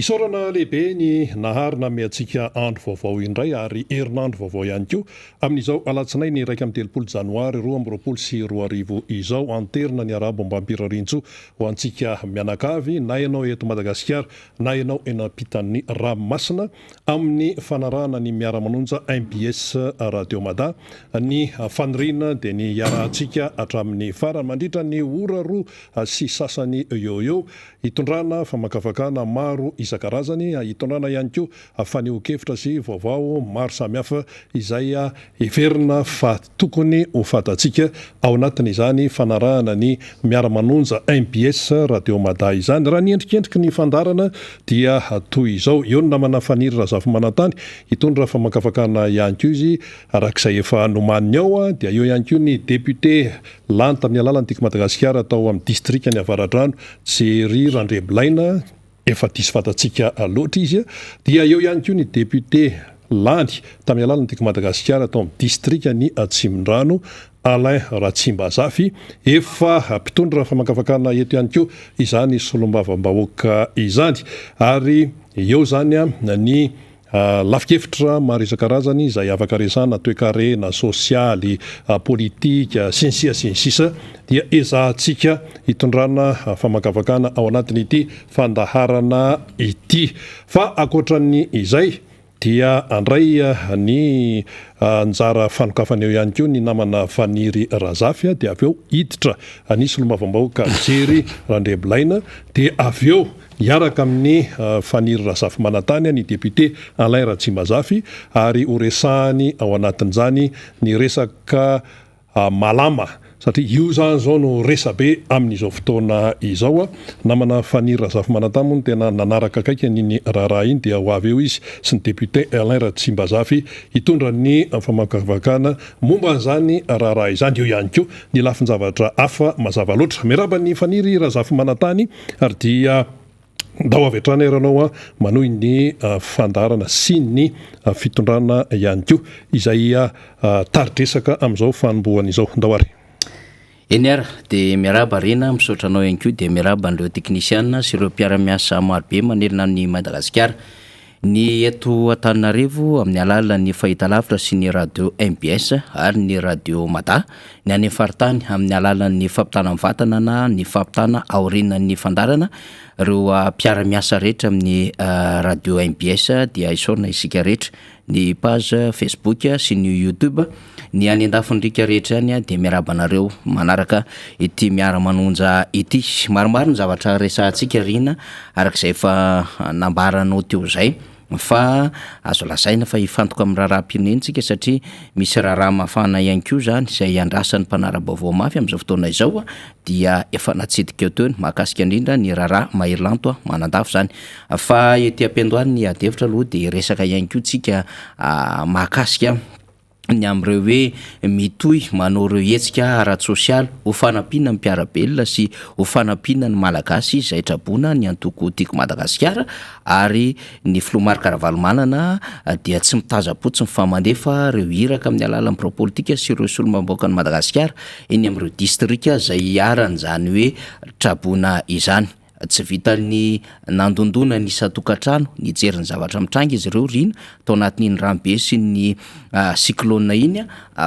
Isaorana lehibe ny naharina miantsika andro vaovao indray ary herinandro vaovao ihany koa amin'izao alatsinainy ny 1 janoary 2024 izao anterina ny arabo ambampirarintso ho antsika mianakavy na ianao eto Madagasikara na ianao enampitan'ny Ranomasina amin'ny fanarahana ny miara-manonja MBS Radio Mada ny fanirina dia ny iarahantsika hatramin'ny farany mandritra ny ora roa sy sasany eo hitondrana famakafakana maro isan-karazany hitondrana ihany koa faneho-kevitra sy vaovao maro samihafa izay heverina fa tokony ho fatatsika ao anatin'izany fanarahana ny miara-manonja MBS Radio Mada izany. Raha niendrikendriky ny fandarana dia toy izao eo ny namana faniry Razafy Manantany hitondra famakafakana ihany koa izy arak'izay efa nomaniny ao dia eo ihany koa ny député lanta amin'ny alalan'ny Tika Madagasikara atao amin'ny distrikany Avaradrano Jery Randrebolaina efa disy fatatsika loatra izy dia eo ihany koa ny député Lany tamin'ny alalan'ny Tika Madagasikara atao amin'ny distrikany Atsimondrano Alain Ratsimbazafy efa mpitondra famakafakana eto ihany koa izany solombavambahoaka izany ary eo zany ny lafikevitra maro isan-karazany izay afaka resana toe-karena sosialy politika sy ny sisa dia ezahantsika hitondrana famakafakana ao anatin'ity fandaharana ity fa akoatran'ny izay dia andray ny anjara fanokafana eo ihany koa ny namana Faniry Razafy dia avy eo hiditra anisy solombavambahoaka Jery Randrebolaina dia avy eo hiaraka amin'ny Faniry Razafy Manantany ny député Alain Ratsimbazafy ary ho resahany ao anatin'izany ny resaka malama satria io zany zao no resabe amin'izao fotoana izao namana Faniry Razafy Manantany moa tena nanaraka akaiky ny raharaha iny dia ho avy eo izy sy ny député Alain Ratsimbazafy hitondra ny famakafakana momba an'izany raharaha izany eo ihany koa ny lafin-javatra hafa mazava loatra miaraba ny Faniry Razafy Manantany ary dia ndao avy hatrany ianao manohy ny fandarana sy ny fitondrana ihany koa izay taridresaka amin'izao fanombohana izao ndao ary eny ara dia miaraba rena misaotranao ihany koa dia miaraba an'ireo teknisiana sy ireo mpiara-miasa marobe manerina ny Madagasikara ny eto Antananarivo amin'ny alalan'ny fahitalavitra sy ny radio MBS ary ny radio Mada ny any faritany amin'ny alalan'ny fampitana vatana na ny fampitana aorinan'ny fandarana ireo mpiara-miasa rehetra amin'ny radio MBS dia isaorina isika rehetra ny page Facebook sy ny YouTube ny any andafindrika rehetra any dia miarabanareo manaraka ity miara-manonja ity maromaro ny zavatra resahantsika rina arak'izay efa nambaranao teo zay fa azo lasaina fa hifantoka amin'ny raharaha-pirenentsika satria misy raharaha mafana ihany koa zany izay andrasan'ny mpanara-baovao mafy amin'izao fotoana izao dia efa natsidika eo teo mahakasika indrindra ny raharaha mahery-lanto manandafo zany fa ety am-piandohany ny adevitra aloha dia resaka ihany koa tsika mahakasika ny am'ireo hoe mitohy manao ireo hetsika ara-tsosialy ho fanampiana ny mpiarabelona sy ho fanampiana ny malagasy izay trabona ny antoko Tika Madagasikara ary ny Filomarika Ravalomanana dia tsy mitaza-potsiny fa mandefa ireo hiraka amin'ny alalan'ny pro-politika sy ireo solombavambahoaka ny Madagasikara eny amin'ireo distrika izay hiaran'izany hoe trabona izany tsy vitany nandondona ny isa-tokantrano nijery ny zavatra mitranga izy ireo rina tao anatin'iny ranobe sy ny cyclone iny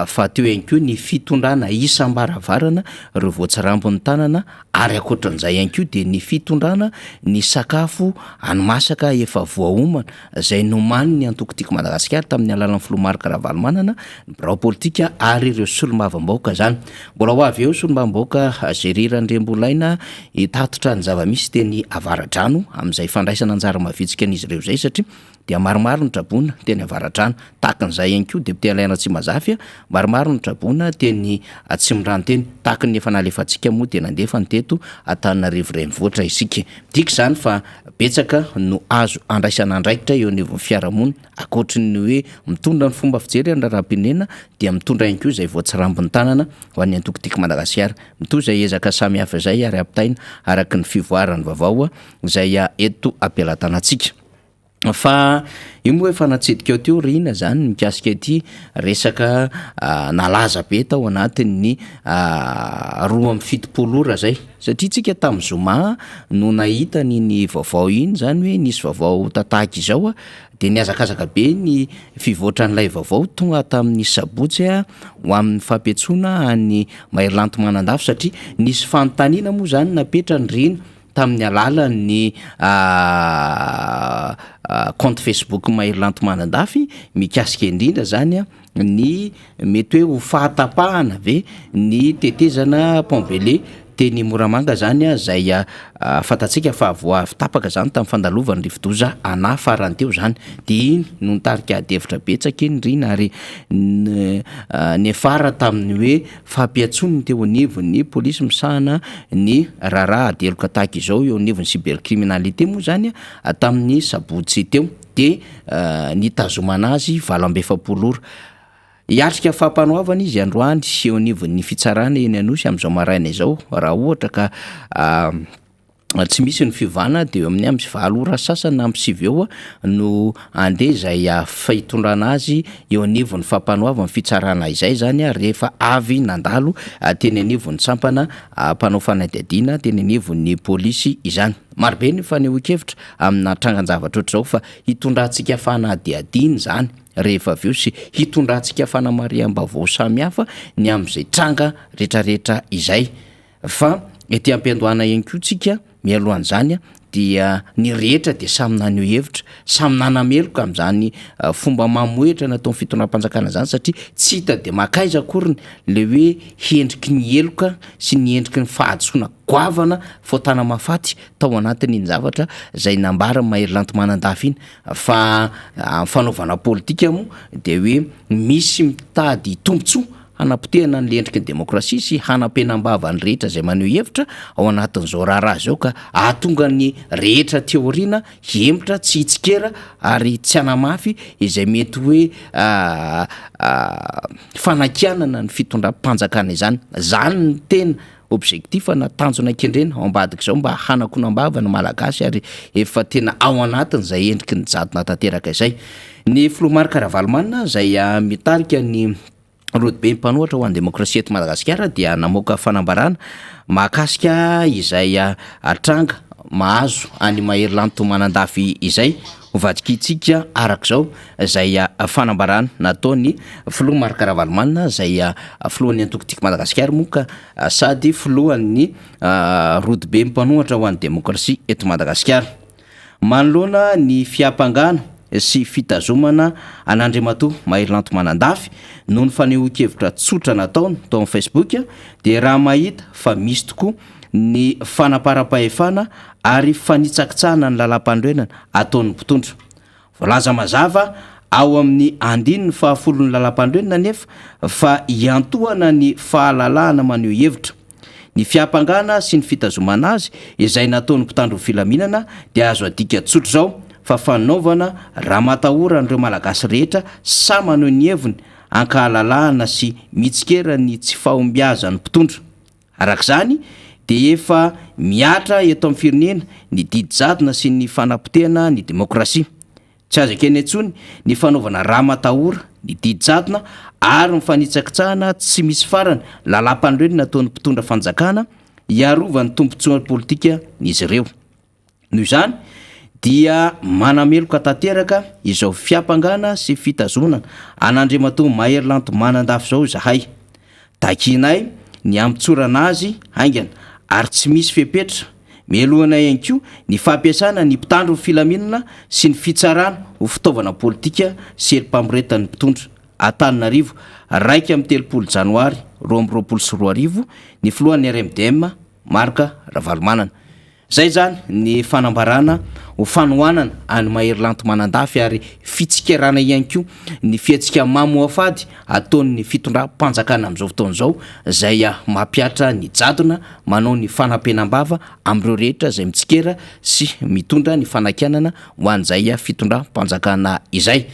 fa teo ihany koa ny fitondrana isam-baravarana ireo voatsirambon'ny tanana ary akoatran'izay ihany koa dia ny fitondrana ny sakafo hani-masaka efa voaomana izay nomaniny antoko Tika Madagasikara tamin'ny alalan'ny Filomarika Ravalomanana ny birao politika ary ireo solombavambahoaka zany mbola ho avy eo solombavambahoaka Jery Randrebolaina hitatotra ny zava-misy teny Avaradrano amin'izay fandraisana anjara mavitsika an'izy ireo zay satria dia maromaro ny trabona teny Avaradrano tahakan'izay ihany koa député Alain Ratsimbazafy maromaro ny trabona teny Atsimondrano teny tahaka ny efa nalefantsika moa dia nandefa ny teto Antananarivo renivohitra isika tiaka zany fa betsaka no azo andraisana andraikitra eo anivon'ny fiarahamonina akoatry ny hoe mitondra ny fomba fijery ny raharaha-pirenena dia mitondra ihany koa izay voatsirambon'ny tanana ho an'ny antoko Tika Madagasikara mitoy izay ezaka samihafa izay ary apitaina araky ny fivoarany vaovao izay eto ampelantanantsika fa io moa efa natsedika eo teo rina zany mikasika ty resaka nalaza be tao anatin'ny 2 ora zay satria tsika tamin'ny zoma no nahita niny vaovao iny zany hoe nisy vaovao tatahaka izao de niazakazaka be ny fivoatran'ilay vaovao tonga tamin'ny sabotsy ho amin'ny fampiatsona any Mahery Manandafy satria nisy fanontaniana moa zany napetra ny rina tamin'ny alalan'ny compte Facebook Mahery Manandafy mikasika indrindra zany ny mety hoe ho fahatapahana ve ny tetezana Pambele teny Moramanga zany zay fatatsika fa voafitapaka zany tamin'ny fandalovany rivodoza farany teo zany de iny no nitarika adevitra betsaka iny rina ary nefara tamin'ny hoe fampiatsony teo anivon'ny polisy misahana ny raharaha adeloka tahaka izao eo anivon'ny cybercriminalité moa zany tamin'ny sabotsy teo de nitazomana azy 27 ora iatrika fampanoavana izy androany eo anivon'ny fitsarana eny anosy am'izao maraina izao raha ohatra ka tsy misy ny fivana de eo amin'ny 9 ora sasany na 7 eo no andeha zay fitondrana azy eo anivon'ny fampanoavana fitsarana izay zany rehefa avy nandalo teny anivon'ny sampana mpanao fanadihadiana teny anivon'ny polisy izany marobe ny fanehoan-kevitra amina trangan-javatra ohatr'izao fa hitondrantsika fanadihadiana zany rehefa avy eo sy hitondrantsika fanamariam-baovao samihafa ny am'izay tranga rehetrarehetra izay fa ety ampiandohana ihany koa tsika mialohan'izany dia ny rehetra de samy nany eo hevitra samy nanameloka am'izany fomba mamoetra nataon'ny fitondram-panjakana zany satria tsy hita de makaiza akoriny le hoe hendriky ny eloka sy ny endriky ny fahadsoana goavana faotana mafaty tao anatin'iny zavatra zay nambara Mahery Manandafy iny fa fanaovana politika moa de hoe misy mitady tombontsoa hanapotehana ny endriky ny demokrasia sy hanampenambava ny rehetra zay maneho hevitra ao anatin'izao raharaha zao ka ahatonga ny rehetra teoriana hemitra tsy hitsikera ary tsy hanamafy izay mety hoe fanakianana ny fitondram-panjakana izany ny tena objectif na tanjona kendrena ao ambadika zao mba hanakonambava ny malagasy ary efa tena ao anatiny zay endriky ny jadona tanteraka izay ny Filomarka Ravalomanina zay mitarika ny rodobe mpanohatra ho an'ny demokrasia eto Madagasikara dia namoaka fanambarana mahakasika izay atranga mahazo any Mahery Manandafy izay hovadikitsika arak'izao zay fanambarana nataony Filomarka Ravalomanina zay filohan'ny antokotiky Madagasikara moka sady filohan'ny rodobe mpanohatra ho an'ny demokrasia eto Madagasikara manoloana ny fiampangana sy fitazomana an'Andriamatoa Mahery Manandafy noho ny fanehoan-kevitra tsotra nataony tao amin'ny Facebook de raha mahita fa misy tokoa ny fanapara-pahefana ary fanitsakitsahana ny lalam-pandroenana ataon'ny mpitondra voalaza mazava ao amin'ny 10 ny lalam-pandroenana nefa fa iantohana ny fahalalahana maneho hevitra ny fiampangana sy ny fitazomana azy izay nataon'ny mpitandro filaminana dia azo adika tsotra zao fa fanaovana raha matahora an'ireo malagasy rehetra sa maneho ny heviny ankahalalahana sy mitsikera ny tsy fahombiazan'ny mpitondra arak'izany de efa miatra eto amin'ny firenena ny didy jadona sy ny fanapotehana ny demokrasia tsy azo ekeny antsony ny fanaovana raha matahora ny didy jadona ary ny fanitsakitsahana tsy misy farany lalam-pandroenina nataon'ny mpitondra fanjakana hiarovany tombontsoa politika izy ireo noho izany dia manameloka tanteraka izao fiampangana sy fitazonana an'Andriamatoa Mahery Manandafy zao zahay takinay ny ampitsorana azy haingana ary tsy misy fepetra mialohanay ihany koa ny fampiasana ny mpitandro ny filaminana sy ny fitsarana ho fitaovana politika sy herim-pamoretan'ny mpitondra Antananarivo 2 Janoary 2024 ny filohan'ny RMDM Marka Ravalomanana zay zany ny fanambarana ho fanohanana any Mahery Manandafy ary fitsikerana ihany koa ny fiatsika mamoafady ataon'ny fitondram-panjakana amin'izao fotoana izao zay mampiatra ny jadona manao ny fanampenambava amin'ireo rehetra zay mitsikera sy mitondra ny fanakianana ho an'izay fitondram-panjakana izay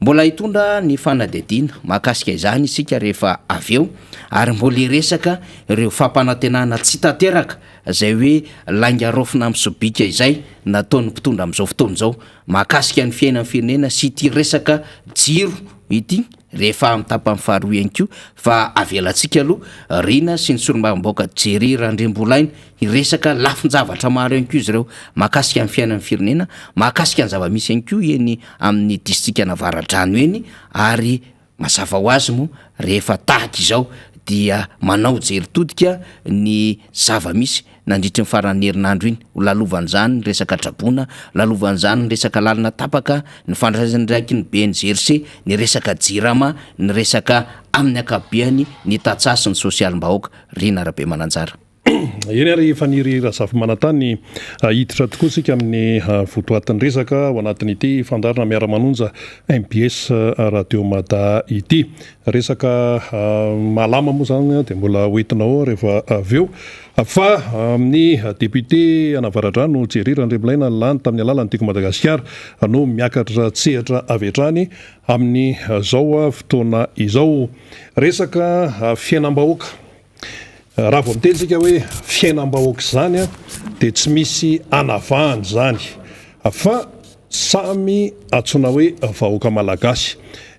mbola hitondra ny fanadidina mahakasika izany isika rehefa avy eo ary mbola iresaka ireo fampanantenana tsy tanteraka zay hoe langarofina misobika izay nataon'ny mpitondra amin'izao fotoana izao mahakasika ny fiainan'ny firenena sy ity resaka jiro ity rehefa mitapa amin'ny faharoa ihany koa fa avelantsika aloha Rina sy ny solombavambaoka Jerry Randriambolaina iresaka lafin-javatra maro ihany koa izy ireo mahakasika ny fiainan'ny firenena mahakasika ny zava-misy ihany koa eny amin'ny distrika Navaradrano eny ary mazava ho azy moa rehefa tahaka izao dia manao jeritodika ny zava-misy nandritry ny faran'ny herinandro iny ho lalovan'izany ny resaka traboana lalovan'izany ny resaka lalina tapaka ny fandraisany raiky ny BNGRC ny resaka jirama ny resaka amin'ny akabeany ny tatsasy ny sosialim-bahoaka Rina Rabe Mananjara eny ary faniry razafy manantany hiditra tokoa sika amin'ny votoatin'ny resaka ao anatin'ity fandarina miara-manonja MBS Radio Mada ity resaka malama moa zany dia mbola hoentinao rehefa avy eo fa amin'ny député Navaradrano Jerry Randriambolaina lany tamin'ny alalan'ny Tiko Madagasikara no miakatra tsehatra avy hatrany amin'ny zao fotoana izao resaka fiainam-bahoaka raha vao miteny sika hoe fiainam-bahoaka zany dia tsy misy anavahany zany fa samy antsoina hoe vahoaka malagasy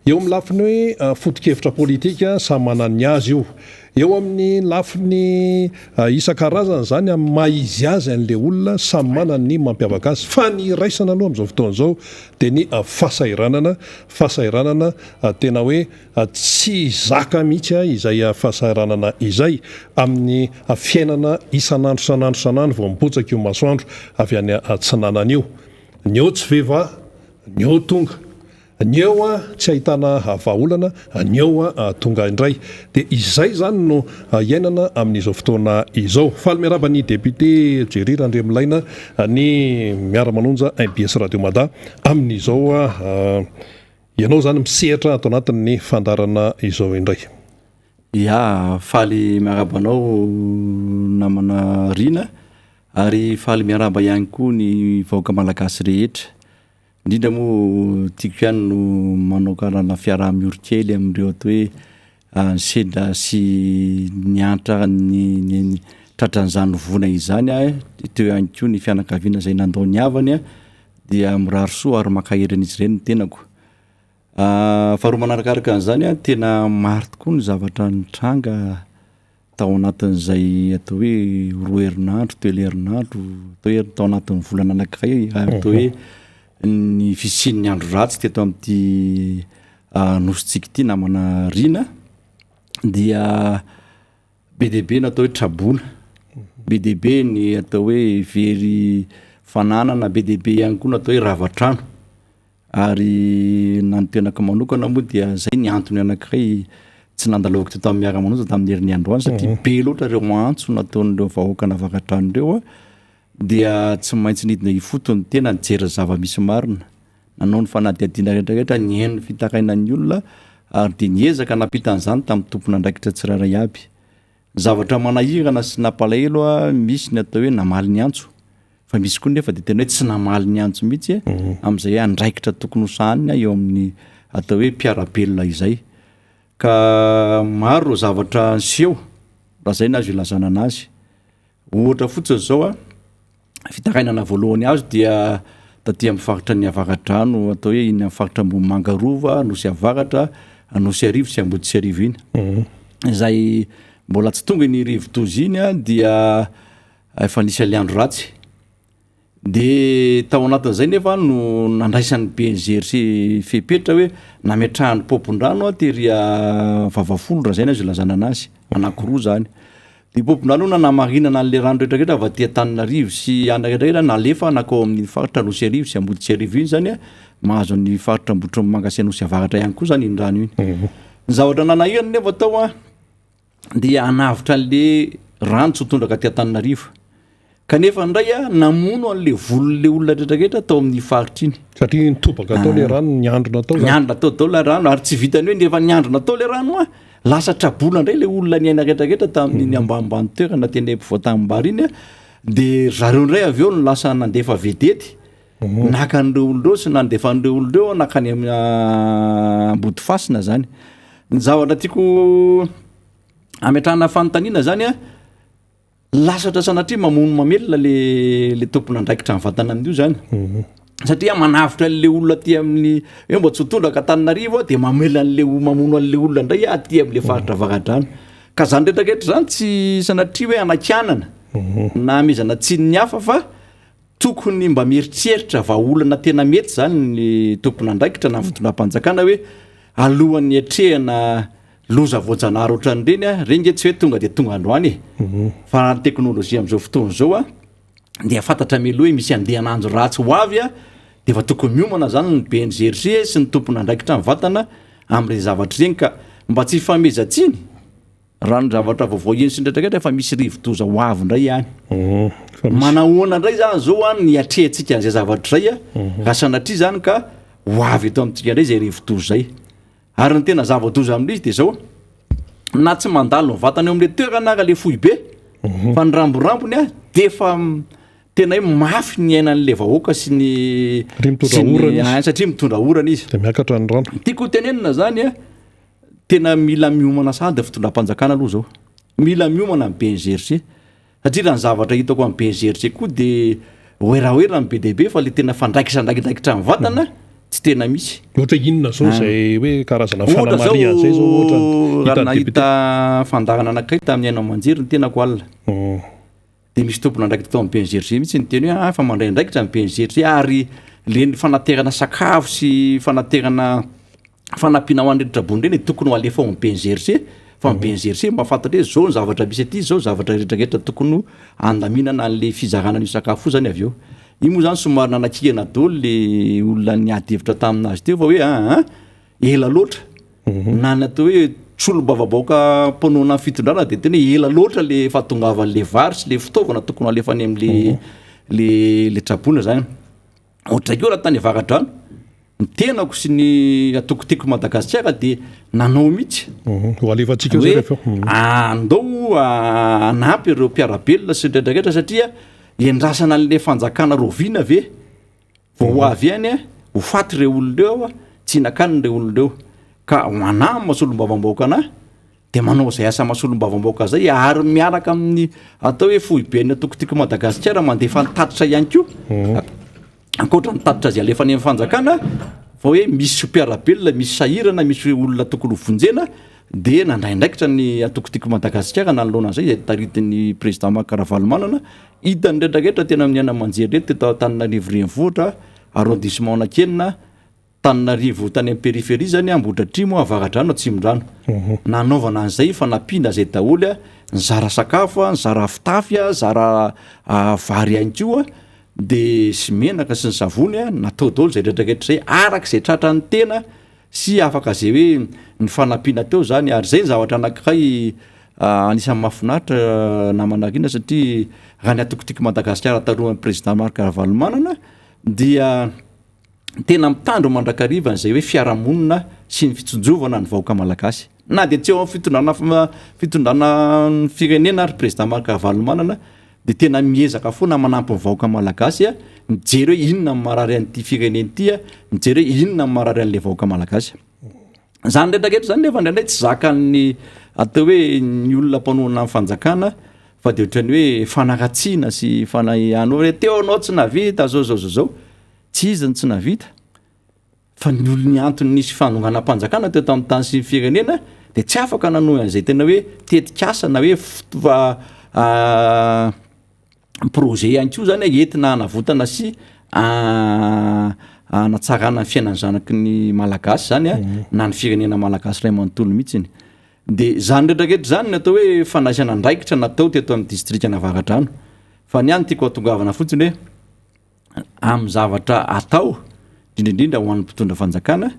eo amin'ny lafiny hoe foto-kevitra politika samy manana ny azy io eo amin'ny lafiny isan-karazany zany amin'ny maizy azy an'ilay olona samy manana ny mampiavaka azy fa ny raisana aloha amin'izao fotoana izao dia ny fahasahiranana tena hoe tsy zaka mihitsy izay fahasahiranana izay amin'ny fiainana isanandro vao mipotsaka io masoandro avy any atsinanan'io ny eo tsy vehivavy ny eo tonga ny eo tsy ahitana vahaolana ny eo tonga indray dia izay zany no iainana amin'izao fotoana izao faly miaraba ny député Jerry Randriambolaina ny miara-manonja MBS Radio Mada amin'izao ianao zany misehatra ato anatin'ny fandarana izao indray faly miaraba anao namana Rina ary faly miaraba ihany koa ny vahoaka malagasy rehetra indrindra moa tiako ihany no manao karana fiaraha-miorokely amin'ireo ato hoe sendra sy niantra ny tratran'izany vona izany teo ihany koa ny fianakaviana izay nandao ny havany dia mirary soa ary makaheran'izy ireny ny tenako faharoa manarakaraka an'izany tena maro tokoa ny zavatra nitranga tao anatin'izay atao hoe roa herinandro telo herinandro tao anatin'ny volana anankiray atao hoe ny fisian'ny andro ratsy teto amin'ity nositsika ity namana Rina dia be dia be natao hoe traboana be dia be ny atao hoe very fananana be dia be ihany koa natao hoe ravatrano ary nanotenaka manokana moa dia zay ny antony anankiray tsy nandaloko teto amin'ny miara-manonja tamin'ny herin'ny androany satria be loatra ireo antso nataon'ireo vahoaka navakatrano ireo dia tsy maintsy nidina ifotony tena nijery zava-misy marina nanao ny fanadihadiana rehetrarehetra ny haino ny fitarainan'ny olona ary dia niezaka napitan'izany tamin'ny tompona andraikitra tsirairay aby zavatra manahirana sy nampalahelo misy ny atao hoe namaly ny antso fa misy koa nefa dia tena hoe tsy namaly ny antso mihitsy amin'izay andraikitra tokony hosaniny eo amin'ny atao hoe mpiarabelona izay ka maro zavatra nseho raha zay na azo ilazana anazy ohatra fotsiny zao fitarainana voalohany azo dia taty amin'ny faritra ny Avaradrano atao hoe iny amin'ny faritra Mangarova nosy Avaratra nosy Arivo sy Ambody sy Arivo iny izay mbola tsy tonga ny rivo-tozy iny dia efa nisy aliandro ratsy dia tao anatin'izay nefa no nandraisan'ny BNGRC fepetra hoe nametrahany popon-drano teria vavafolo raha zay na azo ilazana anazy anankiroa zany dia popon-drano namarinana an'le rano rehetrarehetra avy aty Antananarivo sy ana rehetrarehetra nalefa nakao amin'ny faritra Nosy Arivo sy Ambody sy Arivo iny zany mahazo ny faritra Ambotry Mangasy Nosy Avaratra ihany koa zany iny rano iny ny zavatra nanahirana nefa tao dia anavitra an'le rano tsy tondraka aty Antananarivo kanefa ndray namono an'le volon'le olona rehetrarehetra tao amin'ny faritra iny satria nitobaka tao le rano ny andro natao tao le rano ary tsy vitany hoe nefa ny andro natao le rano lasa trabola indray le olona ny aina rehetrarehetra tamin'ny ambanimbany toerana teny mpivoatanimbary iny dia zareo indray avy eo no lasa nandefa vedety naka an'ireo olondreo sy nandefa an'ireo olondreo nakany amin'ny ambody fasina zany. Ny zavatra tiako ametrahana fanontaniana zany a lasatra sanatria mamono mamelona le tompona andraikitra ny vatana amin'io zany. Satria manavitra an'le olona aty amin'ny hoe mba tsy ho tondraka Antananarivo dia mamelona an'le mamono an'le olona indray aty amin'le faritra Vagadrano. Ka zany rehetrarehetra zany tsy sanatria hoe anakanana na amezana tsinony hafa fa tokony mba mieritreritra vahaolana tena mety zany ny tompona andraikitra na fitondram-panjakana hoe alohan'ny atrehana loza voajanahary ohatran'ireny a renge tsy hoe tonga dia tonga androany fa ny teknôlôjia amin'izao fotoana zao a dia fantatra meloha hoe misy andehananjo ratsy ho avy a dia fa tokony miomana zany ny BNGRC sy ny tompona andraikitra ny vatana amin'ireny zavatra ireny ka mba tsy famezatsiny raha ny zavatra vaovao eny sy ndraitrarehetra fa misy rivo-doza ho avy indray ihany. Manahoana indray zany zao a ny atrehantsika an'izay zavatra izay a raha sanatria zany ka ho avy eto amintsika indray zay rivo-doza zay. Ary ny tena zava-doza amin'izy dia zao na tsy mandalo ny vatana eo amin'le toerana ka le fohy be fa ny ramborambony a dia fa tena hoe mafy ny ainan'le vahoaka sy ny satria mitondra orana izy. Dia miakatra ny rano. Tiako tenenina zany a tena mila miomana sady fitondram-panjakana aloha zao. Mila miomana amin'ny BNGRC satria raha ny zavatra hitako amin'ny BNGRC koa dia oeraoera ny be dia be fa le tena fandraikisandraikidraikitra ny vatana tsy tena misy. Ohatra inona zao izay hoe karazana fanamariana zay zao ohatra raha nahita fandarana anankiray tamin'ny Aina Amanjery ny tenako alina. Dia misy tompona andraikitra tao amin'ny BNGRC mihitsy ny teny hoe fa mandray andraikitra amin'ny BNGRC ary le fanaterana sakafo sy fanaterana fanampiana ho an'ireny bony ireny tokony ho alefa ao amin'ny BNGRC fa amin'ny BNGRC mahafantatra hoe zao ny zavatra misy aty zao zavatra rehetrarehetra tokony andaminana an'le fizarana ny sakafo zany avy eo. Io moa zany somary nanakihana daholo le olona niady hevitra taminazy teo fa hoe ela loatra na natao hoe solom-bavabaoka mpanona fitondrana dia tena ela loatra le fahatongavan'le vary sy le fitaovana tokony alefany amin'le le trabona zany. Ohatra keo raha tany Vagadrano ny tenako sy ny atokoteko Madagasikara dia nanao mihitsy ho alefantsika zay rehefa andao anampy ireo mpiarabelona sy ndraitrarehetra satria endrasana an'le fanjakana roviana ve vao ho avy ihany a ho faty ireo olondreo tsy nakany ireo olondreo ka ho anahy masolom-bavambaoka anahy dia manao izay asa masolom-bavambaoka zay ary miaraka amin'ny atao hoe fohy be ny atokoteko Madagasikara mandefa nitatitra ihany koa ankoatra nitatitra azy alefany amin'ny fanjakana fa hoe misy mpiarabelona misy sahirana misy olona tokony hovonjena dia nandraindraikitra ny atokoteko Madagasikara nanoloanan'izay izay taritin'ny président Marc Ravalomanana hitany ndraitrarehetra tena amin'ny Aina Amanjery reto teto Antananarivo renivohitra arrondissement Nakenina Antananarivo tany amin'ny périphérie zany Ambohidratrimo Vagadrano Atsimondrano nanaovana an'izay fa nampiana izay daholo ny zara sakafo ny zara fitafy zara vary ihany koa dia sy menaka sy ny savony natao daholo izay rehetrarehetra zay arak'izay tratra ny tena sy afaka zay hoe ny fanampiana teo zany ary zay ny zavatra anankiray anisan'ny mahafinaritra namanarina satria raha ny atokoteko Madagasikara talohan'ny président Marc Ravalomanana dia tena mitandro mandrakariva zay hoe fiarahamonina sy ny fitsonjovana ny vahoaka malagasy na dia tsy eo amin'ny fitondrana ny firenena ary président Marc Ravalomanana dia tena miezaka foana manampy ny vahoaka malagasy mijery hoe inona ny marary an'ity firenena ity mijery hoe inona ny marary an'le vahoaka malagasy. Zany ndraitrarehetra zany nefa indraindray tsy zakan'ny atao hoe ny olona mpanoana amin'ny fanjakana fa dia ohatrany hoe fanaratsiana sy fanahano hoe teo anao tsy navita zao tsy izy ny tsy navita fa ny olony antony nisy fanonganam-panjakana teo tamin'ny tany sy ny firenena dia tsy afaka nanohy an'izay tena hoe tetikasa na hoe projet ihany koa zany entina hanavotana sy anatsarana ny fiainany zanaky ny malagasy zany na ny firenena malagasy ray manontolo mihitsiny. Dia zany ndraitrarehetra zany natao hoe fanaisana andraikitra natao teto amin'ny distrikana Vagadrano fa ny any tiako hatongavana fotsiny hoe amin'ny zavatra atao indrindrindra ho an'ny mpitondra fanjakana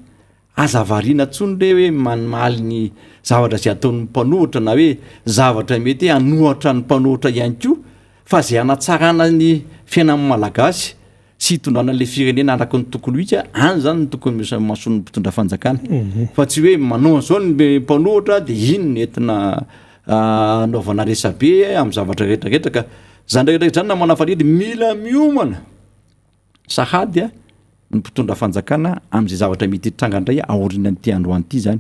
azavariana tsony le hoe manimaly ny zavatra zay ataon'ny mpanohitra na hoe zavatra mety hanohatra ny mpanohitra ihany koa fa zay anatsarana ny fiainan'ny malagasy sy hitondrana le firenena araka ny tokony hitsy any zany ny tokony misy mason'ny mpitondra fanjakana fa tsy hoe manao an'izao ny mpanohitra dia iny ny entina anaovana resabe amin'ny zavatra rehetrarehetra ka zany rehetrarehetra zany na manafaridy mila miomana sahady a ny mpitondra fanjakana am'izay zavatra mety tranga indray aorinan'ity androany ity zany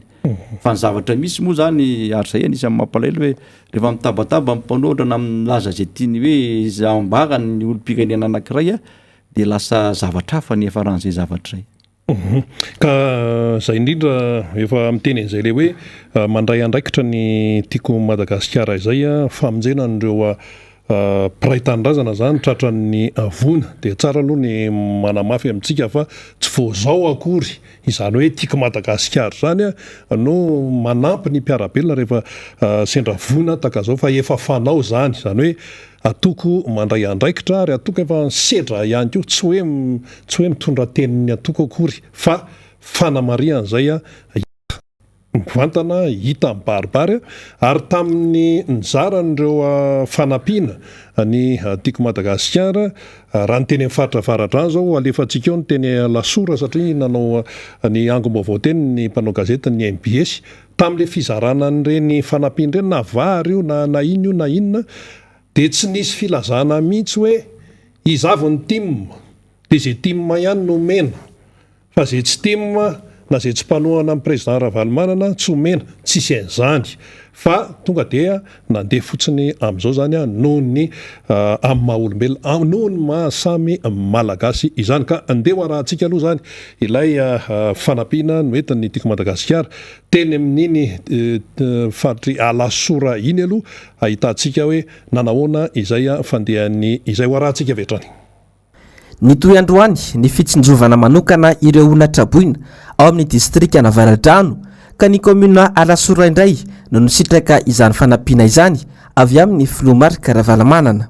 fa ny zavatra misy moa zany ary zay anisany mampalahelo hoe rehefa mitabataba mmpanoatra na milaza zay tiany hoe zambara ny olom-pirenena anankiray a de lasa zavatra hafa ny efa ran'izay zavatra zay ka zay indrindra efa miteny an'izay le hoe mandray andraikitra ny tiako Madagasikara izay a famonjena andreo piray tanindrazana zany tratran'ny vona de tsara aloha ny manamafy amintsika fa tsy voazao akory izany hoe tiako Madagasikara zany a no manampy ny mpiarabelona rehefa sendra vona takazao fa efa fanao zany hoe atoko mandray andraikitra ary atoko efa sedra ihany koa tsy hoe mitondra teniny atoko akory fa fanamarian'izay a mivantana hita mibaribary ary tamin'ny nizaran'ireo fanampiana ny tiako Madagasikara raha ny teny amin'ny faritra avaratr'any zao alefantsika eo ny teny lasora satria nanao ny angom-baovao teny ny mpanao gazety ny MBS tamin'le fizarana n'ireny fanampiana ireny na vary io na ino io na inona de tsy nisy filazana mihitsy hoe izavy ny tim de zay tim ihany no mena fa zay tsy tim na zay tsy mpanohana amin'ny président Ravalomanana tsy omena tsisy an'izany fa tonga dia nandeha fotsiny amin'izao zany a noho ny amin'ny maha-olombelona noho ny mahasamy malagasy izany ka andeha ho arahantsika aloha zany ilay fanampiana no entin'ny tiako Madagasikara teny amin'iny faritry alasora iny aloha ahitantsika hoe nanahoana izay fandehan'ny izay ho arahantsika vetrany. Ny toy androany ny fitsinjovana manokana ireo olona traboina ao amin'ny distrika Navaradrano ka ny komuna Alasora indray no nisitraka izany fanampiana izany avy amin'ny filomarika Ravalomanana.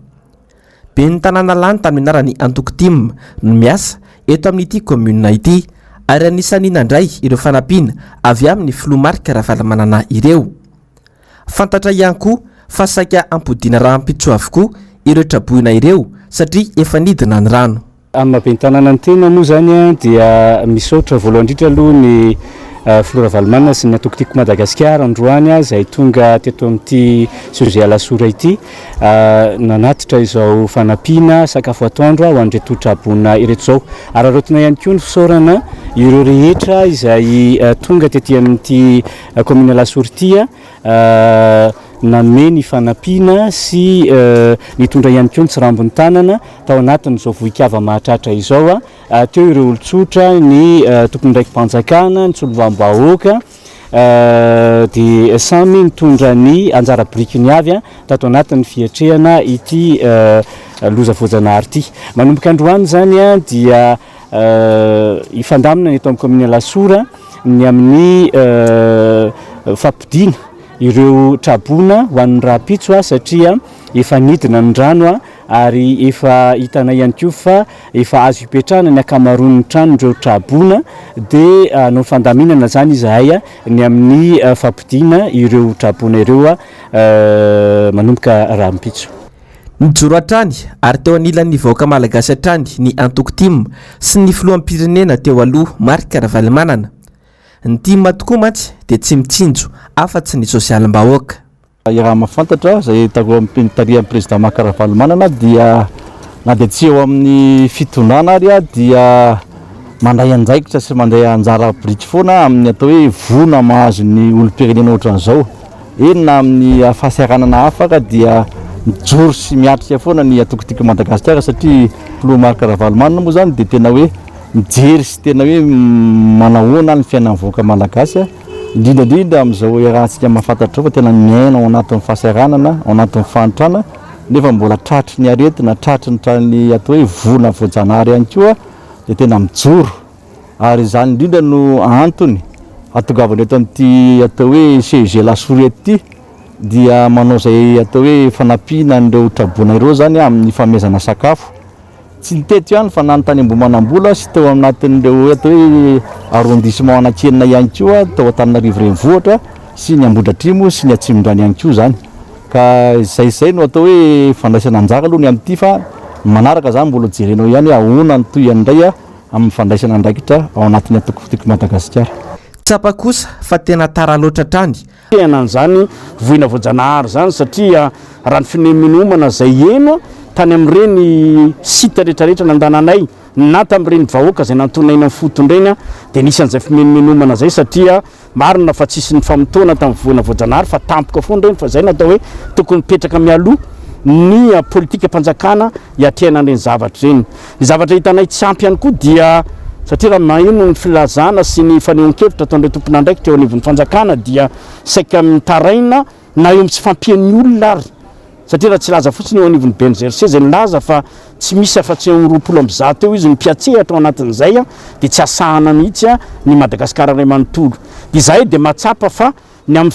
Be ny tanàna lany tamin'ny anarany Antoktim no miasa eto amin'ity komuna ity ary anisany nandray ireo fanampiana avy amin'ny filomarika Ravalomanana ireo. Fantatra ihany koa fa saika ampodiana rahampitso avokoa ireo traboina ireo satria efa nidina ny rano. Amin'ny mabentanana ny tena moa zany dia misaotra voalohany indrindra aloha ny Flora Ravalomanana sy ny atoko tiako Madagasikara androany izay tonga teto amin'ity sujet Alasora ity nanatitra izao fanampiana sakafo atoandro ho an'ireto trabona ireto zao ary arotina ihany koa ny fisaorana ireo rehetra izay tonga tetỳ amin'ity commune Alasora ity nanome ny fanampiana sy nitondra ihany koa ny tsirambony tanana tao anatin'izao vohikava mahatratra izao teo ireo olon-tsotra ny tompony ndraiky mpanjakana ny tsolom-bahoaka dia samy nitondra ny anjara birikiny avy tato anatin'ny fiatrehana ity loza voajanahary ity. Manomboka androany zany dia ifandamina ny eto amin'ny commune Alasora ny amin'ny fampidiana ireo trabona ho an'ny rahampitso satria efa nidina ny rano ary efa hitanay ihany koa fa efa azo hipetrahana ny akamaroan'ny trano ireo trabona dia no fandaminana zany izahay ny amin'ny fampidiana ireo trabona ireo manomboka rahampitso. Nijoro hatrany ary teo anilan'ny vahoaka malagasy hatrany ny Antoktim sy ny filoham-pirenena teo aloha Marika Ravalomanana. Ny tima tokoa mantsy dia tsy mitsinjo afa-tsy ny sosialim-bahoaka. Raha mahafantatra zay tarihan'ny président Marika Ravalomanana dia na dia tsy eo amin'ny fitondrana ary dia mandray anjaikitra sy mandray anjara biriky foana amin'ny atao hoe vona mahazo ny olom-pirenena ohatran'izao. Eny na amin'ny fahasaranana afaka dia mijoro sy miatrika foana ny atoko tiako Madagasikara satria Flora Marika Ravalomanana moa zany dia tena hoe mijery sy tena hoe manahoana ny fiainan'ny vahoaka malagasy indrindrandrindra amin'izao rahantsika mahafantatra fa tena miaina ao anatin'ny fahasaranana ao anatin'ny fanitrana nefa mbola tratry ny aretina tratry ny trany atao hoe vona voajanahary ihany koa dia tena mijoro ary izany indrindra no antony atongavany eto amin'ity atao hoe CG Alasora ety dia manao zay atao hoe fanampiana an'ireo trabona ireo zany amin'ny famezana sakafo. Tsy niteto ihany fa nanontany Ambohimanambola sy teo anatin'ireo atao hoe arrondissement Anankena ihany koa tao Antananarivo renivohitra sy ny Ambohidratrimo sy ny Atsimondrano ihany koa zany ka zay no atao hoe fandraisana anjara aloha ny amin'ity fa manaraka zany mbola jerenao ihany ahoana ny toy andray amin'ny fandraisana andraikitra ao anatin'ny atoko tiako Madagasikara. Tsapa kosa fa tena tara loatra trany tena zany voina voajanahary zany satria raha ny fineminomana zay eno tany amin'ireny sita rehetrarehetra nandananay na tamin'ireny vahoaka zay nantonaina fotondreny dia nisan'izay fimenomenomana zay satria marina fa tsisy ny famotona tamin'ny voana voajanahary fa tampoka foana reny fa zay natao hoe tokony mipetraka mialoha ny politika mpanjakana hiatrehana an'ireny zavatra reny. Ny zavatra hitanay tsy ampy ihany koa dia satria raha mahino ny filazana sy ny fanehoan-kevitra ataon'ireo tompon'andraikitra eo anivon'ny fanjakana dia saika mitaraina na eo tsy fampian'ny olona ary satria raha tsy laza fotsiny eo anivon'ny BNGRC zay nilaza fa tsy misy afa-tsy eo 20 eo izy nipiatsehatra ao anatin'izay dia tsy asahana mihitsy ny Madagasikara ray manontolo. Izay dia mahatsapa fa ny amin'ny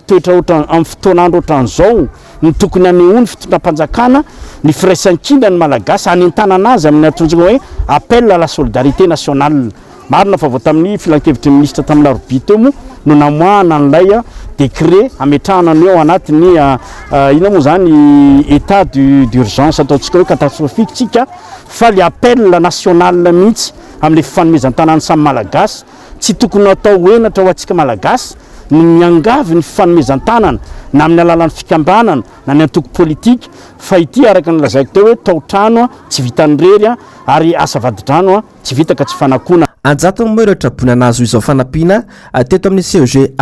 fotoan'andro ohatran'izao ny tokony anehoany fitondram-panjakana ny firaisan-kina ny malagasy hanentanana azy amin'ny atonjana hoe appel à la solidarité nationale. Marina fa vao tamin'ny filan-kevitry ministra tamin'ny larobia teo moa no namoahana an'ilay décret ametrahana ny ao anatin'ny ina moa zany état d'urgence ataontsika hoe catastrophique tsika fa le appel national mihitsy amin'le fifanomezan-tanany samy malagasy tsy tokony atao henatra ho antsika malagasy ny miangavy ny fifanomezan-tanana na amin'ny alalan'ny fikambanana na ny antoko politika fa ity araka ny lazaiko teo hoe tao-trano tsy vitany rery ary asa vadi-drano tsy vita ka tsy fanakona. Anjatony moa ireo trabonana azo izao fanampiana teto amin'ny CEG